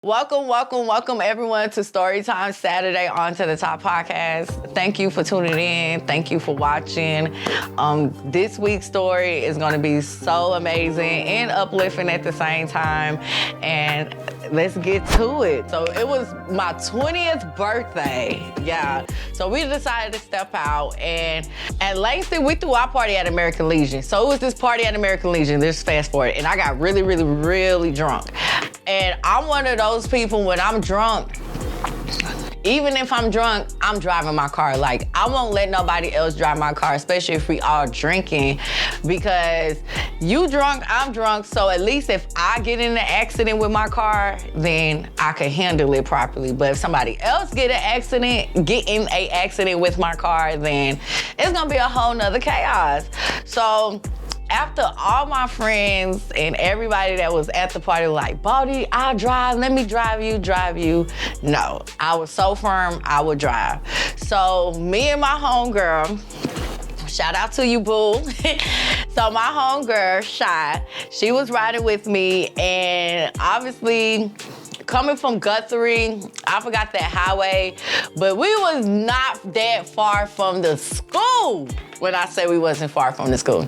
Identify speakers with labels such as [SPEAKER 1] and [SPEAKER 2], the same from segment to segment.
[SPEAKER 1] Welcome everyone to StoryTime Saturday On to the Top podcast. Thank you for tuning in. Thank you for watching. This week's story is going to be so amazing and uplifting at the same time. And let's get to it. So it was my 20th birthday. Yeah. So we decided to step out, and at Langston, we threw our party at American Legion. So it was this party at American Legion. Let's fast forward. And I got really drunk. And I'm one of those people, when I'm drunk, even if I'm drunk, I'm driving my car. Like, I won't let nobody else drive my car, especially if we all drinking, because you drunk, I'm drunk, so at least if I get in an accident with my car, then I can handle it properly. But if somebody else get in a accident with my car, then it's gonna be a whole nother chaos. So after all my friends and everybody that was at the party like, Baldy, I'll drive, let me drive you. No, I was so firm, I would drive. So me and my homegirl, shout out to you, boo. So my homegirl, Shy, she was riding with me, and obviously, coming from Guthrie, I forgot that highway, but we was not that far from the school. When I say we wasn't far from the school,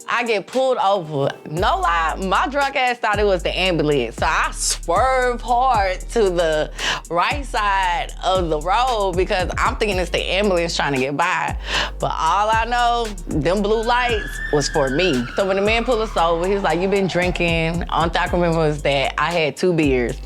[SPEAKER 1] I get pulled over. No lie, my drunk ass thought it was the ambulance. So I swerved hard to the right side of the road because I'm thinking it's the ambulance trying to get by. But all I know, them blue lights was for me. So when the man pulled us over, he was like, you been drinking? All I can remember was that I had 2 beers.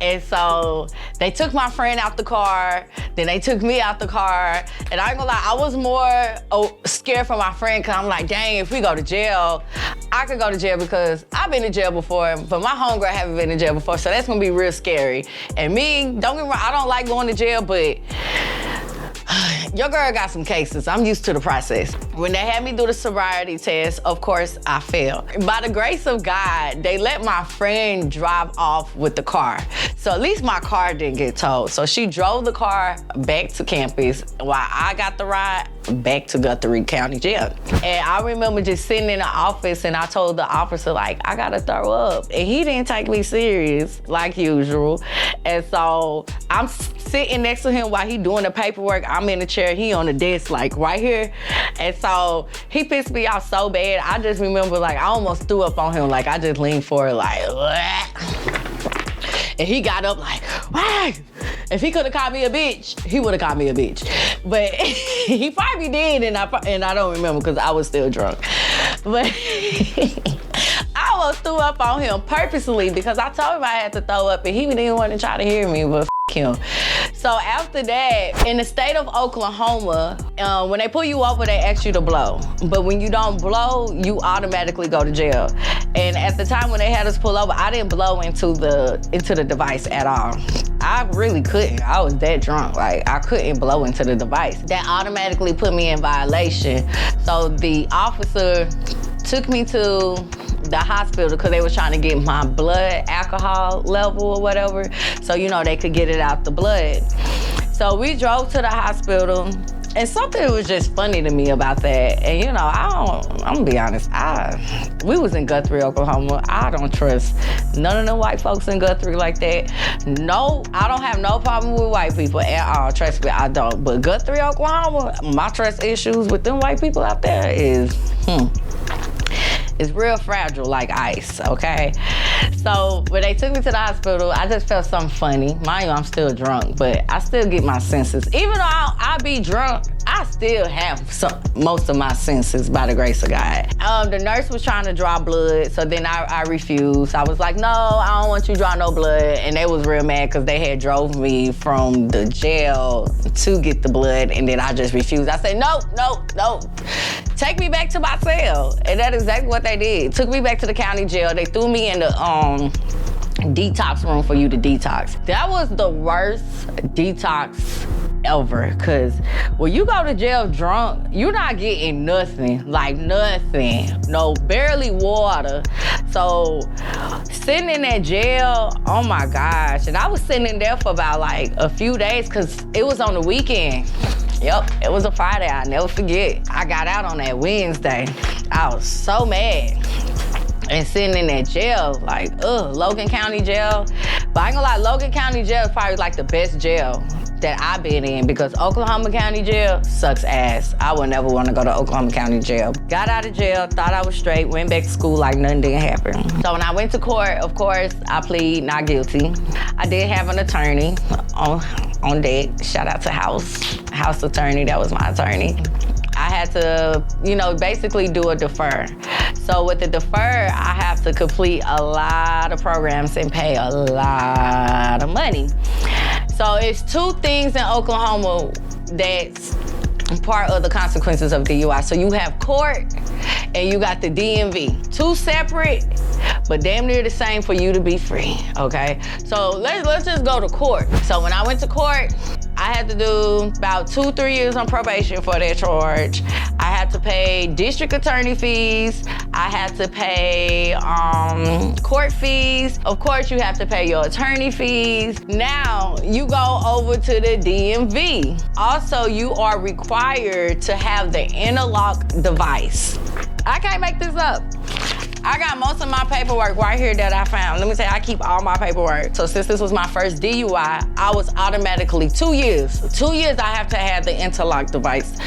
[SPEAKER 1] And so they took my friend out the car, then they took me out the car, and I ain't gonna lie, I was more scared for my friend, because I'm like, dang, if we go to jail, I could go to jail because I've been to jail before, but my homegirl haven't been to jail before, so that's gonna be real scary. And me, don't get me wrong, I don't like going to jail, but your girl got some cases. I'm used to the process. When they had me do the sobriety test, of course, I failed. By the grace of God, they let my friend drive off with the car. So at least my car didn't get towed. So she drove the car back to campus while I got the ride back to Guthrie County Jail. And I remember just sitting in the office, and I told the officer, like, I gotta throw up. And he didn't take me serious, like usual. And so I'm sitting next to him while he doing the paperwork. I'm in the chair, he on the desk, like right here. And so he pissed me off so bad. I just remember, like, I almost threw up on him. Like, I just leaned forward, like, and he got up like, why? If he could have called me a bitch, he would have called me a bitch. But he probably did, and I don't remember because I was still drunk. But I almost threw up on him purposely because I told him I had to throw up, and he didn't want to try to hear me, but him. So after that, in the state of Oklahoma, when they pull you over, they ask you to blow. But when you don't blow, you automatically go to jail. And at the time when they had us pull over, I didn't blow into the device at all. I really couldn't. I was that drunk. Like, I couldn't blow into the device. That automatically put me in violation. So the officer took me to the hospital because they was trying to get my blood alcohol level or whatever, so they could get it out the blood. So we drove to the hospital, and something was just funny to me about that. And I'm gonna be honest, we was in Guthrie, Oklahoma. I don't trust none of the white folks in Guthrie like that. No, I don't have no problem with white people at all. Trust me, I don't. But Guthrie, Oklahoma, my trust issues with them white people out there is, it's real fragile like ice, okay? So when they took me to the hospital, I just felt something funny. Mind you, I'm still drunk, but I still get my senses. Even though I be drunk, I still have most of my senses by the grace of God. The nurse was trying to draw blood, so then I refused. I was like, no, I don't want you to draw no blood. And they was real mad because they had drove me from the jail to get the blood, and then I just refused. I said, no. Take me back to my cell. And that's exactly what they did. Took me back to the county jail. They threw me in the detox room for you to detox. That was the worst detox ever, because when you go to jail drunk, you're not getting nothing, like nothing. No, barely water. So sitting in that jail, oh my gosh. And I was sitting in there for about like a few days because it was on the weekend. Yep, it was a Friday, I'll never forget. I got out on that Wednesday. I was so mad. and sitting in that jail, like, Logan County Jail. But I ain't gonna lie, Logan County Jail is probably like the best jail that I've been in, because Oklahoma County Jail sucks ass. I would never want to go to Oklahoma County Jail. Got out of jail, thought I was straight, went back to school like nothing didn't happen. So when I went to court, of course, I plead not guilty. I did have an attorney on deck. Shout out to House attorney, that was my attorney. I had to, basically do a defer. So with the defer, I have to complete a lot of programs and pay a lot of money. So it's two things in Oklahoma that's part of the consequences of DUI. So you have court and you got the DMV. Two separate, but damn near the same for you to be free, okay? So let's just go to court. So when I went to court, I had to do about 2-3 years on probation for that charge. I had to pay district attorney fees. I had to pay court fees. Of course, you have to pay your attorney fees. Now, you go over to the DMV. Also, you are required to have the interlock device. I can't make this up. I got most of my paperwork right here that I found. Let me say, I keep all my paperwork. So since this was my first DUI, I was automatically 2 years. 2 years I have to have the interlock device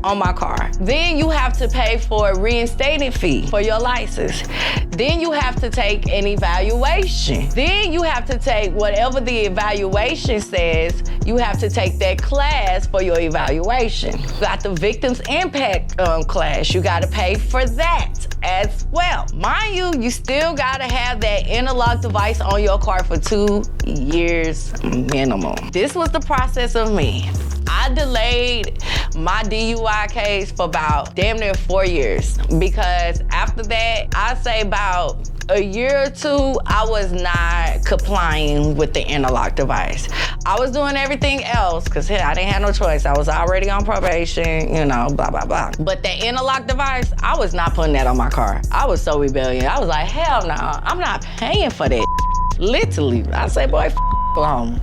[SPEAKER 1] on my car. Then you have to pay for a reinstatement fee for your license. Then you have to take an evaluation. Then you have to take whatever the evaluation says, you have to take that class for your evaluation. You got the victims impact class. You gotta pay for that as well. Mind you, you still gotta have that interlock device on your car for 2 years minimum. This was the process of me. I delayed my DUI case for about damn near 4 years, because after that, I'd say about a year or two, I was not complying with the interlock device. I was doing everything else because I didn't have no choice. I was already on probation, blah, blah, blah. But the interlock device, I was not putting that on my car. I was so rebellious. I was like, hell no, I'm not paying for that. Literally, I say, boy, go home.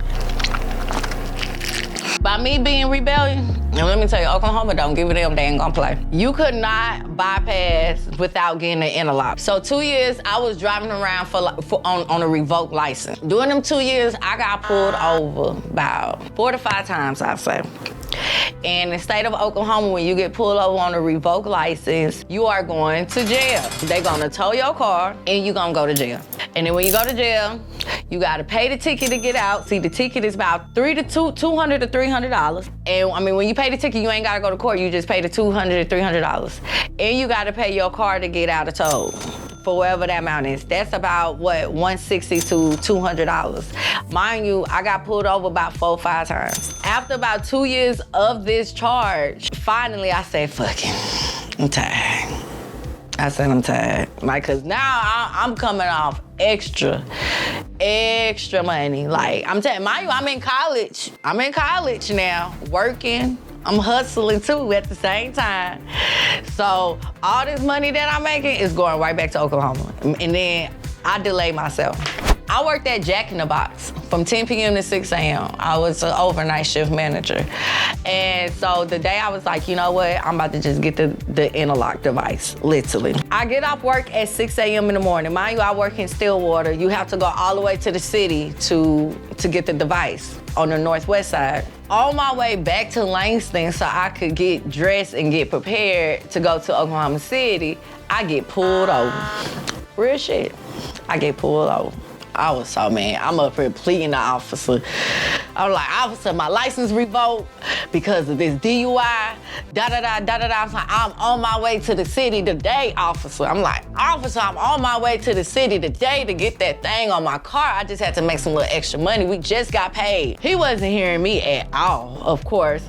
[SPEAKER 1] By me being rebellious, and let me tell you, Oklahoma don't give a damn, they ain't gonna play. You could not bypass without getting an interlock. So 2 years, I was driving around on a revoked license. During them 2 years, I got pulled over about 4 to 5 times, I'd say. And in the state of Oklahoma, when you get pulled over on a revoked license, you are going to jail. They're gonna tow your car and you're gonna go to jail. And then when you go to jail, you gotta pay the ticket to get out. See, the ticket is about $200 to $300. And when you pay the ticket, you ain't gotta go to court. You just pay the $200 to $300. And you gotta pay your car to get out of tow, for whatever that amount is. That's about $160 to $200. Mind you, I got pulled over about 4 or 5 times. After about 2 years of this charge, finally I said, fuck it, I'm tired. I said, I'm tired. Cause now I'm coming off extra money. Like, I'm telling you, I'm in college. I'm in college now, working. I'm hustling too at the same time. So all this money that I'm making is going right back to Oklahoma. And then I delayed myself. I worked at Jack in the Box from 10 p.m. to 6 a.m. I was an overnight shift manager. And so the day I was like, you know what? I'm about to just get the interlock device, literally. I get off work at 6 a.m. in the morning. Mind you, I work in Stillwater. You have to go all the way to the city to get the device on the northwest side. On my way back to Langston so I could get dressed and get prepared to go to Oklahoma City, I get pulled over. Real shit. I get pulled over. I was so mad. I'm up here pleading the officer. I was like, officer, my license revoked because of this DUI, da-da-da. I'm on my way to the city today, officer. I'm like, officer, I'm on my way to the city today to get that thing on my car. I just had to make some little extra money. We just got paid. He wasn't hearing me at all, of course.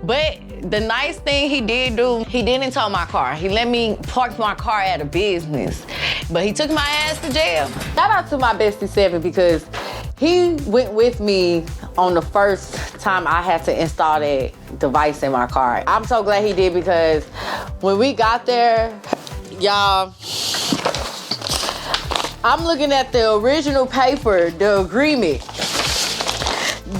[SPEAKER 1] But the nice thing he did do, he didn't tow my car. He let me park my car at a business. But he took my ass to jail. Shout out to my bestie, Seven, because he went with me on the first time I had to install that device in my car. I'm so glad he did, because when we got there, y'all, I'm looking at the original paper, the agreement,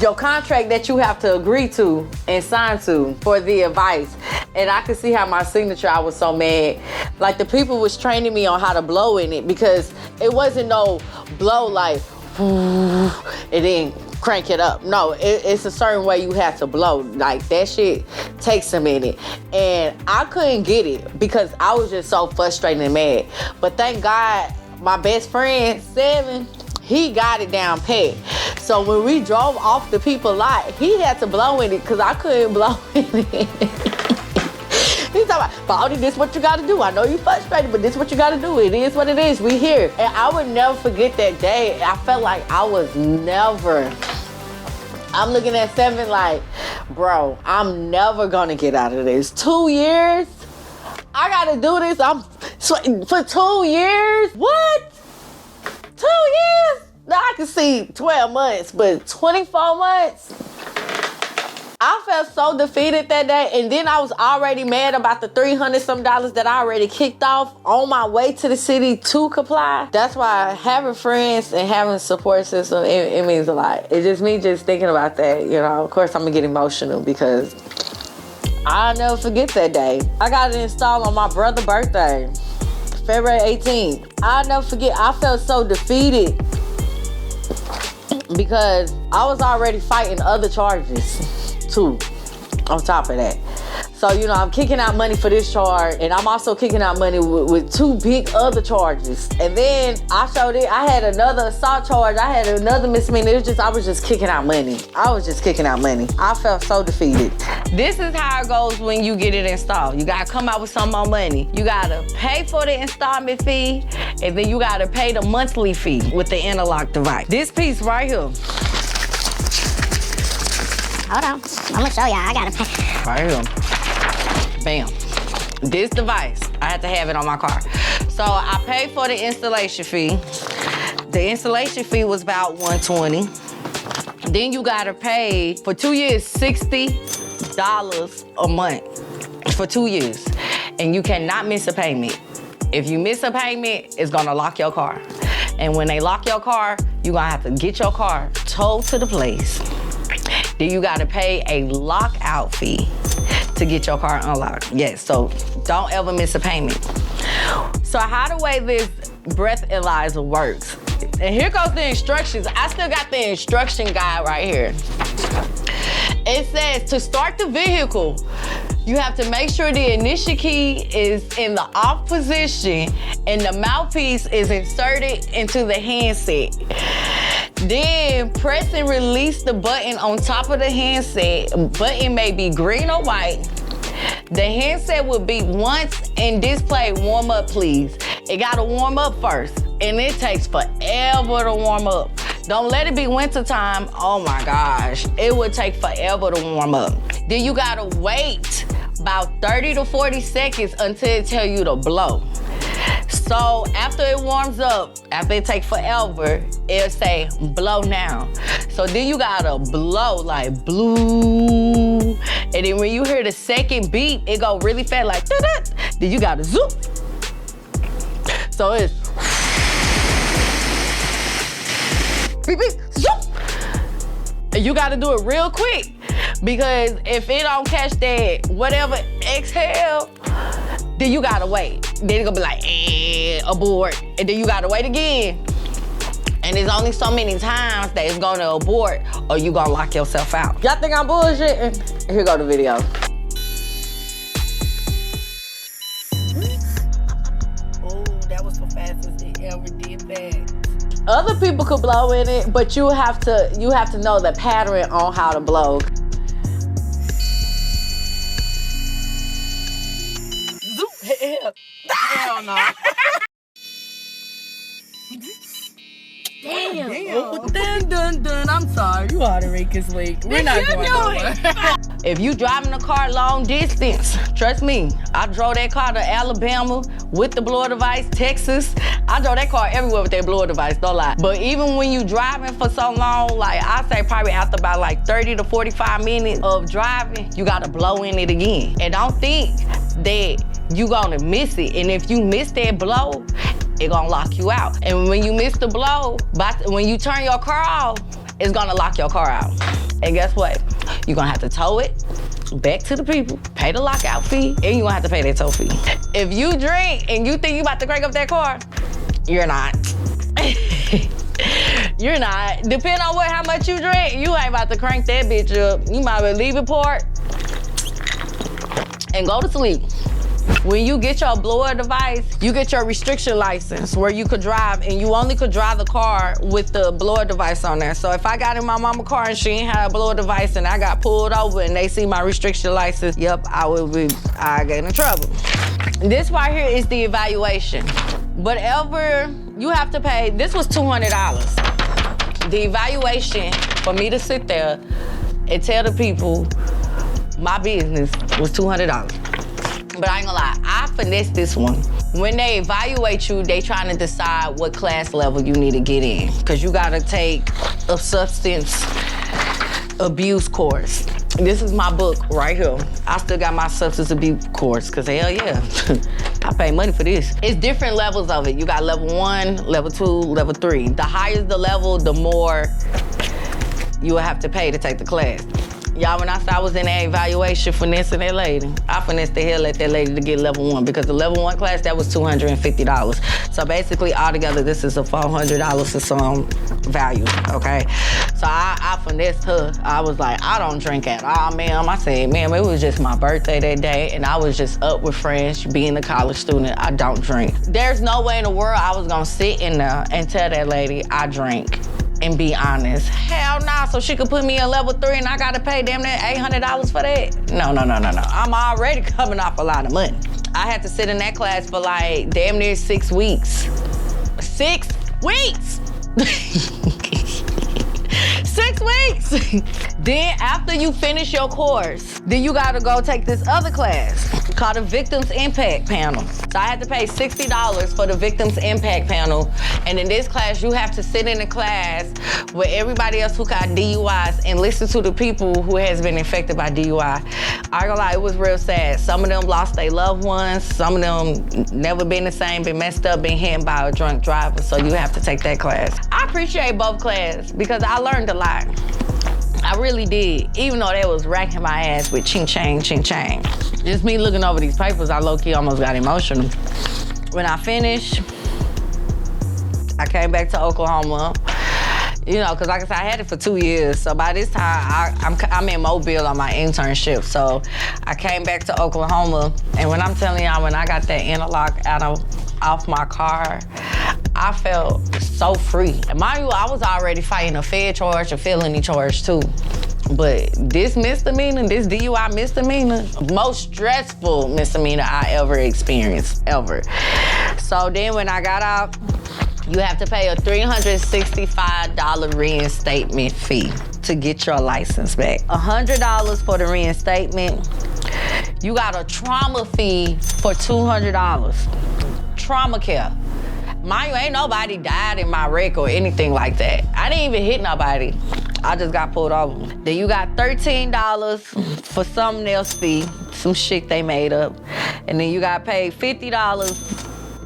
[SPEAKER 1] your contract that you have to agree to and sign to for the advice. And I could see how my signature, I was so mad. Like the people was training me on how to blow in it because it wasn't no blow like, and then crank it up. No, it's a certain way you have to blow. Like that shit takes a minute. And I couldn't get it because I was just so frustrated and mad. But thank God, my best friend, Seven, he got it down pat. So when we drove off the people lot, he had to blow in it because I couldn't blow in it. He's talking about, Baldy, this what you gotta do. I know you frustrated, but this what you gotta do. It is what it is. We here. And I would never forget that day. I felt like I was never. I'm looking at Seven like, bro, I'm never gonna get out of this. 2 years? I gotta do this. I'm sweating for 2 years? What? 2 years? Now I can see 12 months, but 24 months? I felt so defeated that day, and then I was already mad about the $300 some that I already kicked off on my way to the city to comply. That's why having friends and having a support system, it means a lot. It's just me just thinking about that, you know. Of course, I'm gonna get emotional because I'll never forget that day. I got it installed on my brother's birthday, February 18th. I'll never forget, I felt so defeated because I was already fighting other charges too, on top of that. So, you know, I'm kicking out money for this charge, and I'm also kicking out money with 2 big other charges. And then I showed it, I had another assault charge, I had another misdemeanor. It was just, I was just kicking out money. I was just kicking out money. I felt so defeated. This is how it goes when you get it installed. You gotta come out with some more money. You gotta pay for the installment fee, and then you gotta pay the monthly fee with the interlock device. This piece right here.
[SPEAKER 2] Hold on, I'm gonna show y'all, I gotta pay.
[SPEAKER 1] Right here. Bam. This device, I had to have it on my car. So I paid for the installation fee. The installation fee was about $120. Then you gotta pay, for 2 years, $60 a month for 2 years. And you cannot miss a payment. If you miss a payment, it's gonna lock your car. And when they lock your car, you're gonna have to get your car towed to the place. Then you gotta pay a lockout fee to get your car unlocked. Yes, so don't ever miss a payment. So how the way this breath analyzer works, and here goes the instructions. I still got the instruction guide right here. It says to start the vehicle, you have to make sure the ignition key is in the off position and the mouthpiece is inserted into the handset. Then press and release the button on top of the handset. Button may be green or white. The handset will beep once and display warm up please. It gotta warm up first, and it takes forever to warm up. Don't let it be winter time. Oh my gosh, it would take forever to warm up. Then you gotta wait about 30 to 40 seconds until it tell you to blow. So after it warms up, after it takes forever, it'll say blow now. So then you gotta blow like blue. And then when you hear the second beep, it go really fast like da-da. Then you gotta zoom. So it's beep, beep, zoom. And you gotta do it real quick because if it don't catch that whatever exhale, then you gotta wait. Then it's gonna be like, abort. And then you gotta wait again. And there's only so many times that it's gonna abort or you gonna lock yourself out. Y'all think I'm bullshitting? Here go the video. Oh, that was the fastest they ever did that. Other people could blow in it, but you have to know the pattern on how to blow. Hell no. Damn. Oh, dun. I'm sorry. You ought to rake this week. We're not going nowhere. If you driving a car long distance, trust me, I drove that car to Alabama with the blower device, Texas. I drove that car everywhere with that blower device, don't lie. But even when you driving for so long, like I say probably after about like 30 to 45 minutes of driving, you gotta blow in it again. And don't think that you gonna miss it. And if you miss that blow, it gonna lock you out. And when you miss the blow, when you turn your car off, it's gonna lock your car out. And guess what? You're gonna have to tow it, back to the people, pay the lockout fee, and you gonna have to pay that tow fee. If you drink and you think you about to crank up that car, you're not. You're not. Depending on how much you drink, you ain't about to crank that bitch up. You might well leave it parked and go to sleep. When you get your blower device, you get your restriction license where you could drive, and you only could drive the car with the blower device on there. So if I got in my mama's car and she ain't had a blower device and I got pulled over and they see my restriction license, yep, I get in trouble. This right here is the evaluation. Whatever you have to pay, this was $200. The evaluation for me to sit there and tell the people my business was $200. But I ain't gonna lie, I finessed this one. When they evaluate you, they trying to decide what class level you need to get in. Cause you gotta take a substance abuse course. This is my book right here. I still got my substance abuse course, cause hell yeah. I pay money for this. It's different levels of it. You got level 1, level 2, level 3. The higher the level, the more you will have to pay to take the class. Y'all, when I said I was in that evaluation finessing that lady, I finessed the hell at that lady to get level 1, because the level 1 class, that was $250. So basically, altogether, this is a $400 to some value, okay? So I finessed her. I was like, I don't drink at all, ma'am. I said, ma'am, it was just my birthday that day, and I was just up with friends, being a college student. I don't drink. There's no way in the world I was gonna sit in there and tell that lady I drink and be honest. Hell nah, so she could put me in level 3 and I gotta pay damn near $800 for that? No. I'm already coming off a lot of money. I had to sit in that class for like damn near 6 weeks. 6 weeks! 6 weeks! Then after you finish your course, then you gotta go take this other class called the Victims Impact Panel. So I had to pay $60 for the Victims Impact Panel. And in this class, you have to sit in a class with everybody else who got DUIs and listen to the people who has been infected by DUI. I ain't gonna lie, it was real sad. Some of them lost their loved ones. Some of them never been the same, been messed up, been hit by a drunk driver. So you have to take that class. I appreciate both classes because I learned a lot. I really did, even though they was racking my ass with ching-chang, ching-chang. Just me looking over these papers, I low-key almost got emotional. When I finished, I came back to Oklahoma. You know, because like I said, I had it for 2 years. So by this time, I'm in Mobile on my internship. So I came back to Oklahoma. And when I'm telling y'all, when I got that interlock off my car, I felt so free. And mind you, I was already fighting a fed charge, a felony charge too. But this misdemeanor, this DUI misdemeanor, most stressful misdemeanor I ever experienced, ever. So then when I got out, you have to pay a $365 reinstatement fee to get your license back. $100 for the reinstatement. You got a trauma fee for $200. Trauma care. Mind you, ain't nobody died in my wreck or anything like that. I didn't even hit nobody. I just got pulled over. Then you got $13 for something else fee, some shit they made up. And then you got paid $50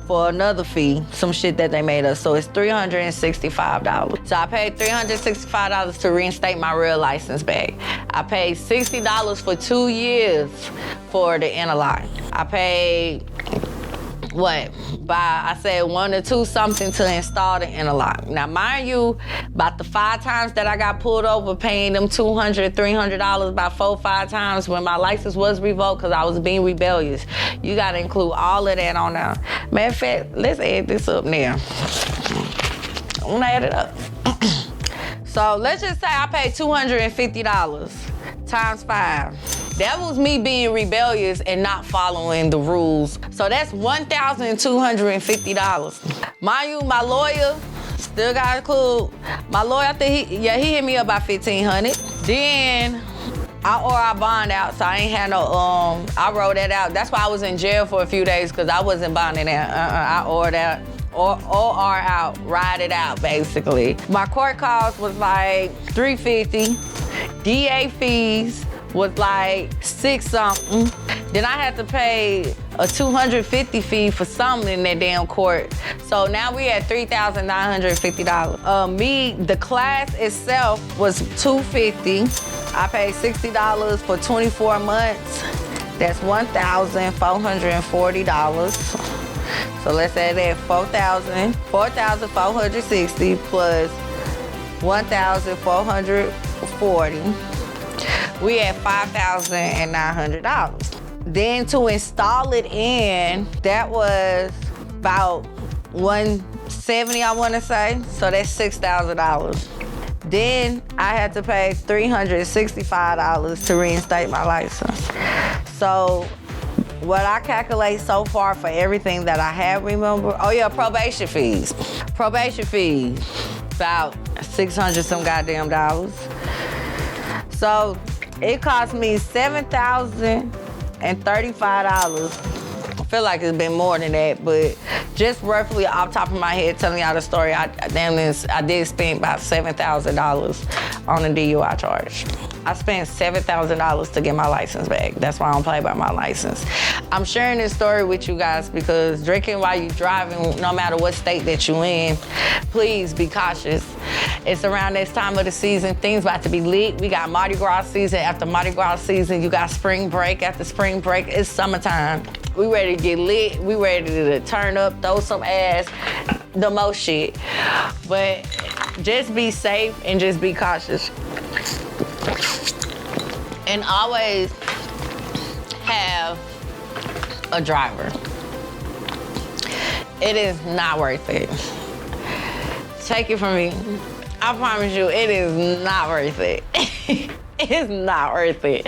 [SPEAKER 1] for another fee, some shit that they made up. So it's $365. So I paid $365 to reinstate my real license back. I paid $60 for 2 years for the interlock. I paid, I said 1 or 2 something to install the interlock. Now, mind you, about the 5 times that I got pulled over, paying them $200, $300, about 4 or 5 times when my license was revoked because I was being rebellious. You gotta include all of that on there. Matter of fact, let's add this up now. I'm gonna add it up. So let's just say I paid $250 times 5. That was me being rebellious and not following the rules. So that's $1,250. Mind you, my lawyer still got cool. My lawyer, I think he hit me up by $1,500. Then I bond out, so I ain't had no, I wrote that out. That's why I was in jail for a few days, because I wasn't bonding out. I ordered out. OR out, ride it out, basically. My court cost was like $350. DA fees was like $6 something. Then I had to pay a $250 fee for something in that damn court. So now we at $3,950. The class itself was $250. I paid $60 for 24 months. That's $1,440. So let's add that $4,460 plus $1,440. We at $5,900. Then to install it in, that was about $170, I want to say. So that's $6,000. Then I had to pay $365 to reinstate my license. So what I calculate so far for everything that I have, remember? Oh yeah, probation fees. Probation fees, about $600 some goddamn dollars. So it cost me $7,035. I feel like it's been more than that, but just roughly off top of my head telling y'all the story, I did spend about $7,000 on a DUI charge. I spent $7,000 to get my license back. That's why I don't play by my license. I'm sharing this story with you guys because drinking while you're driving, no matter what state that you're in, please be cautious. It's around this time of the season. Things about to be lit. We got Mardi Gras season after Mardi Gras season. You got spring break after spring break. It's summertime. We ready to get lit. We ready to turn up, throw some ass, the most shit. But just be safe and just be cautious. And always have a driver. It is not worth it. Take it from me. I promise you, it is not worth it. It's not worth it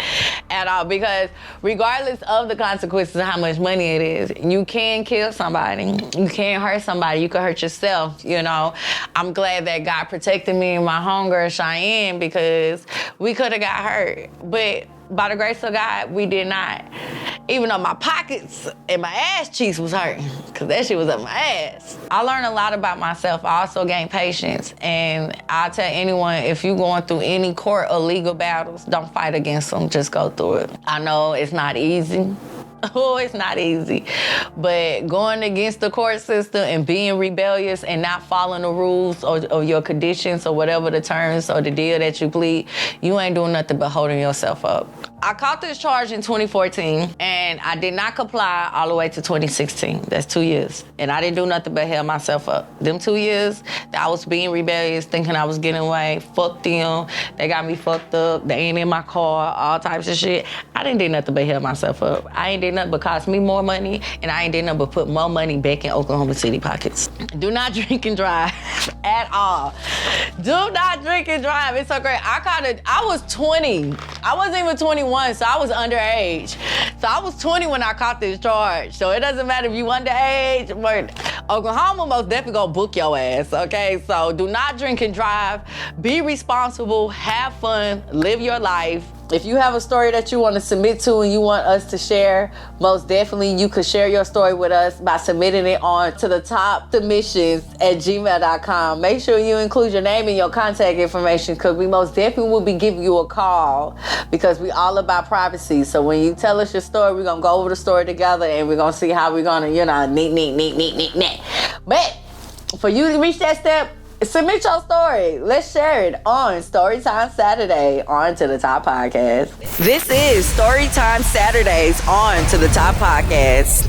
[SPEAKER 1] at all, because regardless of the consequences of how much money it is, you can kill somebody. You can hurt somebody. You can hurt yourself, you know. I'm glad that God protected me and my homegirl Cheyenne, because we could have got hurt. But by the grace of God, we did not. Even though my pockets and my ass cheeks was hurting, because that shit was up my ass. I learned a lot about myself. I also gained patience. And I tell anyone, if you're going through any court or legal battles, don't fight against them. Just go through it. I know it's not easy. Oh, it's not easy. But going against the court system and being rebellious and not following the rules or your conditions or whatever the terms or the deal that you plead, you ain't doing nothing but holding yourself up. I caught this charge in 2014, and I did not comply all the way to 2016. That's 2 years. And I didn't do nothing but held myself up. Them 2 years that I was being rebellious, thinking I was getting away, fuck them. They got me fucked up. They ain't in my car, all types of shit. I didn't do nothing but held myself up. I ain't did nothing but cost me more money, and I ain't did nothing but put more money back in Oklahoma City pockets. Do not drink and drive at all. Do not drink and drive. It's so great. I was 20. I wasn't even 21. So I was underage. So I was 20 when I caught this charge. So it doesn't matter if you underage, but Oklahoma most definitely gonna book your ass, okay? So do not drink and drive. Be responsible, have fun, live your life. If you have a story that you want to submit to and you want us to share, most definitely you could share your story with us by submitting it on to the top submissions@gmail.com. Make sure you include your name and your contact information, because we most definitely will be giving you a call, because we all about privacy. So when you tell us your story, we're going to go over the story together and we're going to see how we're going to, neat. But for you to reach that step, submit your story. Let's share it on Storytime Saturday on To The Top Podcast. This is Storytime Saturdays on To The Top Podcast.